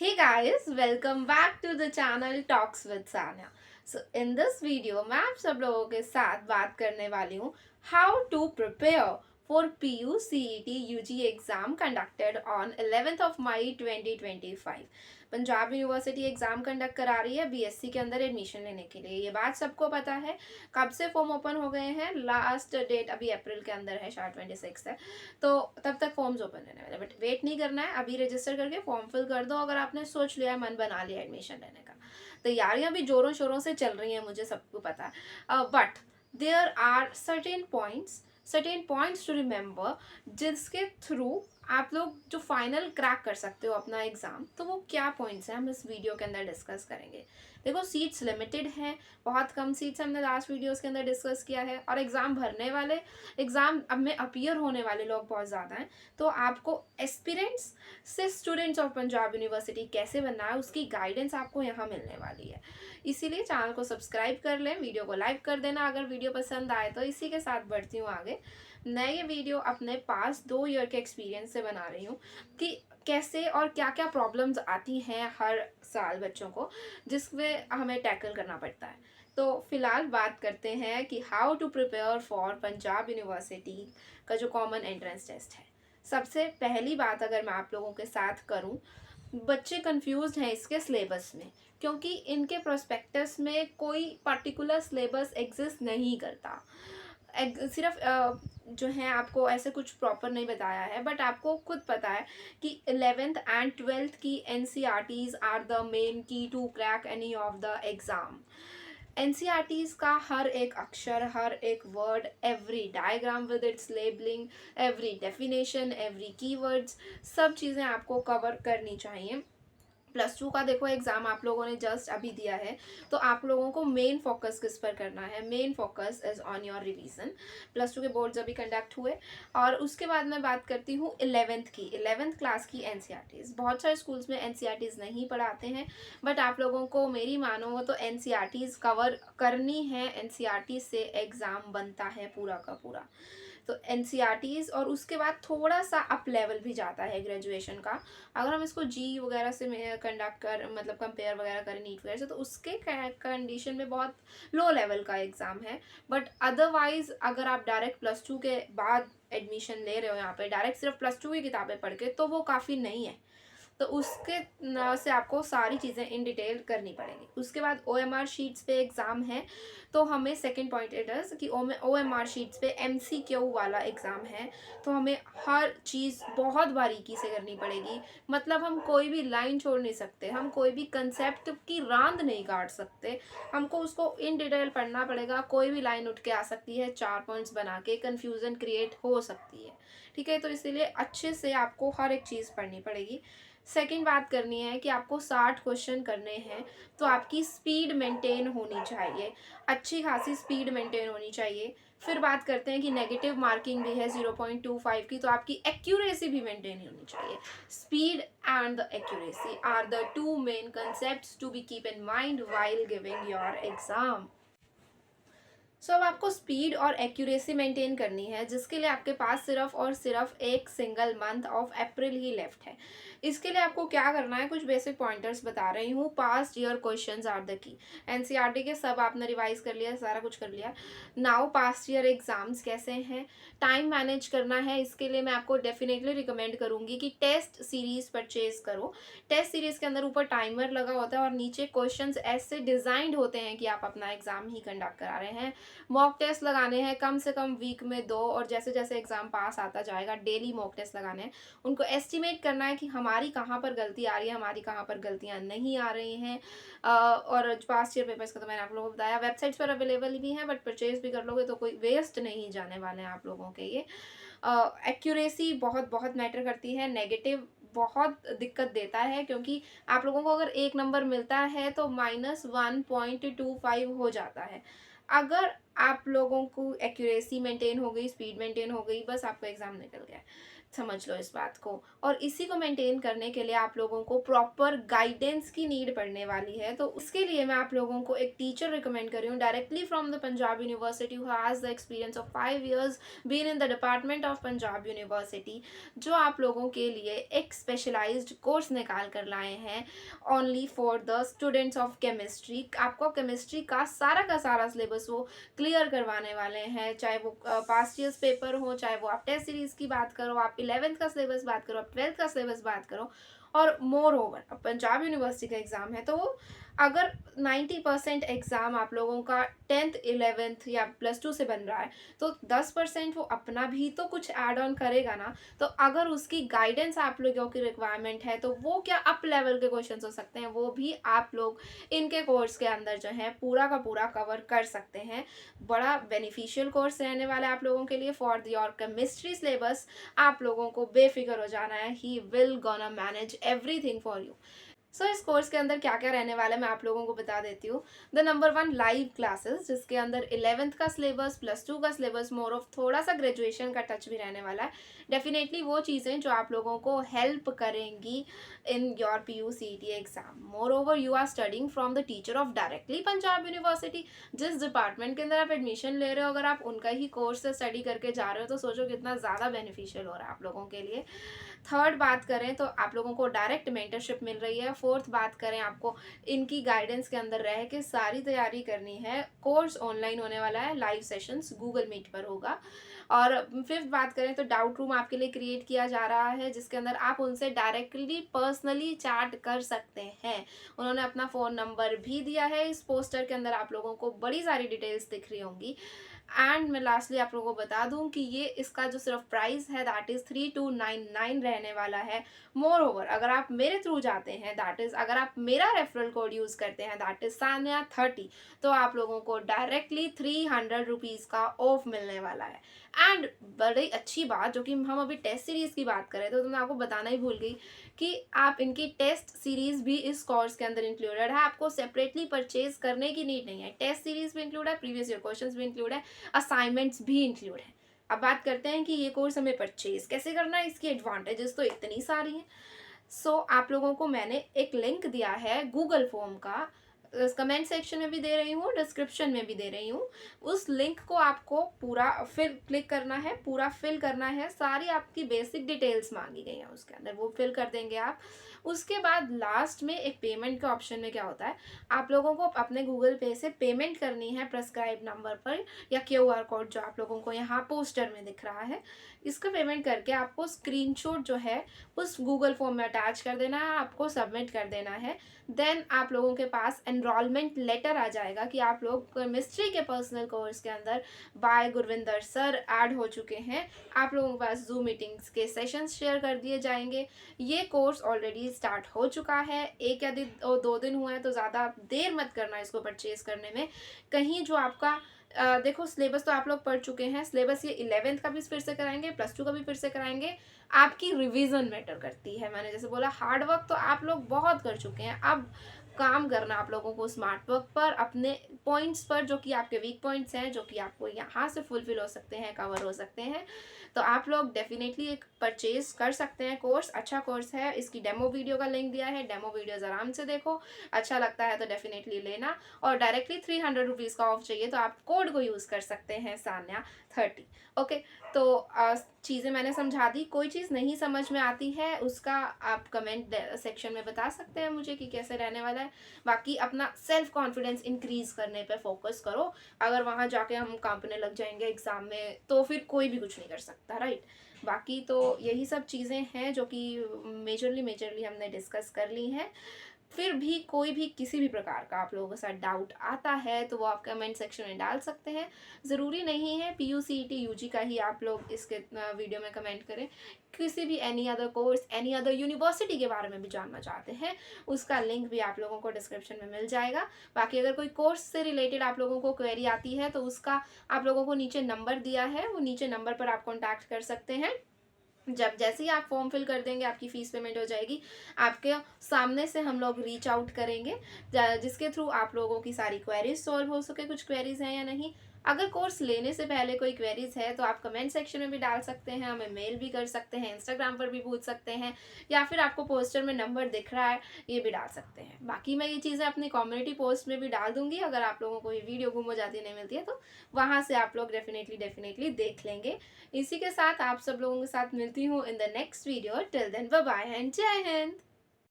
Hey guys, welcome back to the channel Talks with Sanya. So in this video मैं आप सब लोगों के साथ बात करने वाली हूँ how to prepare for PU CET UG exam conducted on 11th of May 2025. Punjab university exam conduct करा रही है बीएससी के अंदर एडमिशन लेने के लिए। ये बात सबको पता है। कब से फॉर्म ओपन हो गए हैं? लास्ट डेट अभी अप्रैल के अंदर है, शायद 26 है। तो तब तक फॉर्म्स ओपन रहने वाले, बट वेट नहीं करना है। अभी रजिस्टर करके फॉर्म फिल कर दो अगर आपने सोच लिया है, मन बना लिया एडमिशन लेने का। तैयारियां भी जोरों शोरों से चल रही हैं, मुझे सबको पता है। But there are certain points to remember, जिसके थ्रू आप लोग जो फाइनल क्रैक कर सकते हो अपना एग्जाम। तो वो क्या पॉइंट्स हैं हम इस वीडियो के अंदर डिस्कस करेंगे। देखो, सीट्स लिमिटेड हैं, बहुत कम सीट्स हमने लास्ट वीडियोस के अंदर डिस्कस किया है, और एग्ज़ाम भरने वाले, एग्ज़ाम अब में अपीयर होने वाले लोग बहुत ज़्यादा हैं। तो आपको एस्पिरेंट्स से स्टूडेंट्स ऑफ पंजाब यूनिवर्सिटी कैसे बनना है, उसकी गाइडेंस आपको यहाँ मिलने वाली है। इसीलिए चैनल को सब्सक्राइब कर लें, वीडियो को लाइक कर देना अगर वीडियो पसंद आए तो। इसी के साथ बढ़ती हूँ आगे। मैं ये वीडियो अपने पास 2 ईयर के एक्सपीरियंस से बना रही हूँ कि कैसे और क्या क्या प्रॉब्लम्स आती हैं हर साल बच्चों को, जिसमें हमें टैकल करना पड़ता है। तो फिलहाल बात करते हैं कि how to prepare for Punjab university का जो कॉमन एंट्रेंस टेस्ट है। सबसे पहली बात अगर मैं आप लोगों के साथ करूं, बच्चे कंफ्यूज्ड हैं इसके सिलेबस में, क्योंकि इनके प्रोस्पेक्टस में कोई पर्टिकुलर सिलेबस एग्जिस्ट नहीं करता। सिर्फ जो है आपको ऐसे कुछ प्रॉपर नहीं बताया है, बट आपको खुद पता है कि 11th एंड 12th की NCERTs are the main key to crack any of the exam. NCERTs का हर एक अक्षर, हर एक word, every diagram with its labelling, every definition, every keywords, सब चीज़ें आपको कवर करनी चाहिए। +2 का देखो एग्ज़ाम आप लोगों ने जस्ट अभी दिया है, तो आप लोगों को मेन फोकस किस पर करना है? Main focus is on your revision. +2 के बोर्ड्स अभी कंडक्ट हुए, और उसके बाद मैं बात करती हूँ 11th की, 11th क्लास की NCERTs। बहुत सारे स्कूल्स में NCERTs नहीं पढ़ाते हैं, बट आप लोगों को मेरी मानो तो NCERTs कवर करनी है। NCERT से एग्ज़ाम बनता है पूरा का पूरा। तो NCERTs, और उसके बाद थोड़ा सा अप लेवल भी जाता है ग्रेजुएशन का। अगर हम इसको जी वगैरह से कंडक्ट कर, मतलब कंपेयर वगैरह करें नीट वगैरह से, तो उसके कंडीशन में बहुत लो लेवल का एग्ज़ाम है। बट अदरवाइज अगर आप डायरेक्ट +2 के बाद एडमिशन ले रहे हो यहाँ पे, डायरेक्ट सिर्फ +2 की किताबें पढ़ के, तो वो काफ़ी नहीं है। तो उसके से आपको सारी चीज़ें इन डिटेल करनी पड़ेंगी। उसके बाद OMR शीट्स पे एग्ज़ाम है, तो हमें सेकंड पॉइंट इट इज़ कि OMR शीट्स पे MCQ वाला एग्ज़ाम है, तो हमें हर चीज़ बहुत बारीकी से करनी पड़ेगी। मतलब हम कोई भी लाइन छोड़ नहीं सकते, हम कोई भी कंसेप्ट की रांद नहीं काट सकते, हमको उसको इन डिटेल पढ़ना पड़ेगा। कोई भी लाइन उठ के आ सकती है, 4 पॉइंट्स बना के कन्फ्यूज़न क्रिएट हो सकती है। ठीक है, तो इसीलिए अच्छे से आपको हर एक चीज़ पढ़नी पड़ेगी। सेकंड बात करनी है कि आपको 60 क्वेश्चन करने हैं, तो आपकी स्पीड मेंटेन होनी चाहिए, अच्छी खासी स्पीड मेंटेन होनी चाहिए। फिर बात करते हैं कि नेगेटिव मार्किंग भी है 0.25 की, तो आपकी एक्यूरेसी भी मेंटेन होनी चाहिए। Speed and the accuracy are the two main concepts to be keep in mind while giving your exam. So अब आपको स्पीड और एक्यूरेसी मेंटेन करनी है, जिसके लिए आपके पास सिर्फ और सिर्फ एक single month of April he left है। इसके लिए आपको क्या करना है, कुछ बेसिक पॉइंटर्स बता रही हूँ। Past year questions are the key. NCERT के सब आपने रिवाइज कर लिया, सारा कुछ कर लिया। नाउ पास्ट ईयर एग्जाम्स कैसे हैं, टाइम मैनेज करना है। इसके लिए मैं आपको डेफिनेटली रिकमेंड करूँगी कि टेस्ट सीरीज़ परचेज करो। टेस्ट सीरीज़ के अंदर ऊपर टाइमर लगा होता है, और नीचे क्वेश्चंस ऐसे डिज़ाइंड होते हैं कि आप अपना एग्ज़ाम ही कंडक्ट करा रहे हैं। मॉक टेस्ट लगाने हैं कम से कम वीक में 2, और जैसे जैसे एग्ज़ाम पास आता जाएगा डेली मॉक टेस्ट लगाने हैं। उनको एस्टिमेट करना है कि हमारी कहाँ पर गलती आ रही है, हमारी कहाँ पर गलतियाँ नहीं आ रही हैं। और पास्ट ईयर पेपर्स का तो मैंने आप लोगों को बताया, वेबसाइट्स पर अवेलेबल भी हैं, बट परचेज भी कर लोगे तो कोई वेस्ट नहीं जाने वाले हैं आप लोगों के ये। एक्यूरेसी बहुत बहुत मैटर करती है। नेगेटिव बहुत दिक्कत देता है, क्योंकि आप लोगों को अगर 1 नंबर मिलता है तो -1.25 हो जाता है। अगर आप लोगों को एक्यूरेसी मेंटेन हो गई, स्पीड मेंटेन हो गई, बस आपका एग्ज़ाम निकल गया है। समझ लो इस बात को। और इसी को मेंटेन करने के लिए आप लोगों को प्रॉपर गाइडेंस की नीड पड़ने वाली है। तो उसके लिए मैं आप लोगों को एक टीचर रिकमेंड कर रही हूँ directly from the Punjab university, who has the experience of 5 years been in the department of Punjab university, जो आप लोगों के लिए एक स्पेशलाइज्ड कोर्स निकाल कर लाए हैं only for the students of chemistry. आपको केमिस्ट्री का सारा सिलेबस वो क्लियर करवाने वाले हैं, चाहे वो पास्ट ईयर्स पेपर हो, चाहे वो आप टेस्ट सीरीज की बात करो, आप 11th का सिलेबस बात करो, आप 12th का सिलेबस बात करो। और मोर ओवर अब पंजाब यूनिवर्सिटी का एग्ज़ाम है, तो अगर 90% एग्ज़ाम आप लोगों का 10th 11th या +2 से बन रहा है, तो 10% वो अपना भी तो कुछ ऐड ऑन करेगा ना। तो अगर उसकी गाइडेंस आप लोगों की रिक्वायरमेंट है, तो वो क्या अप लेवल के क्वेश्चन हो सकते हैं, वो भी आप लोग इनके कोर्स के अंदर जो है पूरा का पूरा कवर कर सकते हैं। बड़ा बेनिफिशियल कोर्स रहने वाला है आप लोगों के लिए फॉर योर केमिस्ट्री सिलेबस। आप लोगों को बेफिक्र हो जाना है, he will gonna manage everything for you. So इस कोर्स के अंदर क्या क्या रहने वाला है मैं आप लोगों को बता देती हूँ। द नंबर 1 लाइव क्लासेस, जिसके अंदर 11th का सिलेबस, +2 का सिलेबस, मोर ऑफ थोड़ा सा ग्रेजुएशन का टच भी रहने वाला है। डेफिनेटली वो चीज़ें जो आप लोगों को हेल्प करेंगी in your PUCET exam. Moreover you are studying from the teacher of directly Punjab university. जिस डिपार्टमेंट के अंदर आप एडमिशन ले रहे हो, अगर आप उनका ही कोर्स से स्टडी करके जा रहे हो, तो सोचो कितना ज़्यादा बेनिफिशियल हो रहा है आप लोगों के लिए। थर्ड बात करें तो आप लोगों को डायरेक्ट मेंटरशिप मिल रही है। फोर्थ बात करें, आपको इनकी गाइडेंस के अंदर रह के सारी तैयारी करनी है। कोर्स ऑनलाइन होने वाला है, लाइव सेशंस गूगल मीट पर होगा। और फिफ्थ बात करें तो डाउट रूम आपके लिए क्रिएट किया जा रहा है, जिसके अंदर आप उनसे डायरेक्टली पर्सनली चैट कर सकते हैं। उन्होंने अपना फ़ोन नंबर भी दिया है। इस पोस्टर के अंदर आप लोगों को बड़ी सारी डिटेल्स दिख रही होंगी। एंड मैं लास्टली आप लोगों को बता दूं कि ये इसका जो सिर्फ प्राइस है दैट इज़ 3299 रहने वाला है। मोर ओवर अगर आप मेरे थ्रू जाते हैं, दैट इज़ अगर आप मेरा रेफरल कोड यूज़ करते हैं, दैट इज़ सान्या30, तो आप लोगों को डायरेक्टली 300 रुपीज़ का ऑफ मिलने वाला है। एंड बड़ी अच्छी बात, जो कि हम अभी टेस्ट सीरीज़ की बात करें तो मैं आपको बताना ही भूल गई कि आप इनकी टेस्ट सीरीज़ भी इस कोर्स के अंदर इंक्लूडेड है। आपको सेपरेटली परचेज करने की नीड नहीं है। टेस्ट सीरीज़ भी इंक्लूड है, प्रीवियस ईयर क्वेश्चंस भी इंक्लूड है, असाइनमेंट्स भी इंक्लूड है। अब बात करते हैं कि ये कोर्स हमें परचेज कैसे करना है। इसकी एडवांटेजेस तो इतनी सारी हैं। सो आप लोगों को मैंने एक लिंक दिया है गूगल फॉर्म का, कमेंट सेक्शन में भी दे रही हूँ, डिस्क्रिप्शन में भी दे रही हूँ। उस लिंक को आपको पूरा फिल क्लिक करना है, पूरा फिल करना है। सारी आपकी बेसिक डिटेल्स मांगी गई हैं उसके अंदर, वो फिल कर देंगे आप। उसके बाद लास्ट में एक पेमेंट का ऑप्शन में क्या होता है, आप लोगों को अपने गूगल पे से पेमेंट करनी है प्रेस्क्राइब नंबर पर, या QR कोड जो आप लोगों को यहाँ पोस्टर में दिख रहा है, इसका पेमेंट करके आपको स्क्रीनशॉट जो है उस गूगल फॉर्म में अटैच कर देना है, आपको सबमिट कर देना है। देन आप लोगों के पास एनरोलमेंट लेटर आ जाएगा कि आप लोग केमिस्ट्री के पर्सनल कोर्स के अंदर बाय गुरविंदर सर ऐड हो चुके हैं। आप लोगों के पास जूम मीटिंग्स के सेशंस शेयर कर दिए जाएंगे। ये कोर्स ऑलरेडी स्टार्ट हो चुका है, 1 या 2 दिन हुए हैं, तो ज़्यादा देर मत करना इसको परचेज करने में। कहीं जो आपका देखो सिलेबस तो आप लोग पढ़ चुके हैं, सिलेबस ये 11th का भी फिर से कराएंगे, +2 का भी फिर से कराएंगे। आपकी रिवीजन मैटर करती है। मैंने जैसे बोला हार्ड वर्क तो आप लोग बहुत कर चुके हैं, अब काम करना आप लोगों को स्मार्ट वर्क पर, अपने पॉइंट्स पर जो कि आपके वीक पॉइंट्स हैं, जो कि आपको यहाँ से फुलफिल हो सकते हैं, कवर हो सकते हैं। तो आप लोग डेफिनेटली एक परचेज कर सकते हैं। कोर्स अच्छा कोर्स है, इसकी डेमो वीडियो का लिंक दिया है, डेमो वीडियोज़ आराम से देखो, अच्छा लगता है तो डेफिनेटली लेना। और डायरेक्टली 300 रुपीज़ का ऑफ चाहिए तो आप कोड को यूज़ कर सकते हैं, सान्या30। ओके, तो चीज़ें मैंने समझा दी। कोई चीज़ नहीं समझ में आती है उसका आप कमेंट सेक्शन में बता सकते हैं मुझे कि कैसे रहने वाला है। बाकी अपना सेल्फ कॉन्फिडेंस इंक्रीज़ करने पे फोकस करो। अगर वहाँ जाके हम कांपने लग जाएंगे एग्ज़ाम में, तो फिर कोई भी कुछ नहीं कर सकता, राइट। बाकी तो यही सब चीज़ें हैं जो कि मेजरली हमने डिस्कस कर ली हैं। फिर भी कोई भी किसी भी प्रकार का आप लोगों के साथ डाउट आता है तो वो आप कमेंट सेक्शन में डाल सकते हैं। ज़रूरी नहीं है PUCET UG का ही आप लोग इसके वीडियो में कमेंट करें। किसी भी any other course, any other university के बारे में भी जानना चाहते हैं, उसका लिंक भी आप लोगों को डिस्क्रिप्शन में मिल जाएगा। बाकी अगर कोई कोर्स से रिलेटेड आप लोगों को क्वेरी आती है तो उसका आप लोगों को नीचे नंबर दिया है, वो नीचे नंबर पर आप कॉन्टैक्ट कर सकते हैं। जब जैसे ही आप फॉर्म फिल कर देंगे, आपकी फ़ीस पेमेंट हो जाएगी, आपके सामने से हम लोग रीच आउट करेंगे, जिसके थ्रू आप लोगों की सारी क्वेरीज सॉल्व हो सके। कुछ क्वेरीज हैं या नहीं, अगर कोर्स लेने से पहले कोई क्वेरीज़ है तो आप कमेंट सेक्शन में भी डाल सकते हैं, हमें मेल भी कर सकते हैं, इंस्टाग्राम पर भी पूछ सकते हैं, या फिर आपको पोस्टर में नंबर दिख रहा है, ये भी डाल सकते हैं। बाकी मैं ये चीज़ें अपनी कम्युनिटी पोस्ट में भी डाल दूँगी, अगर आप लोगों को ये वीडियो गुम हो जाती नहीं मिलती है तो वहाँ से आप लोग डेफ़िनेटली देख लेंगे। इसी के साथ आप सब लोगों के साथ मिलती हूँ in the next video. Till then bye bye and जय हिंद।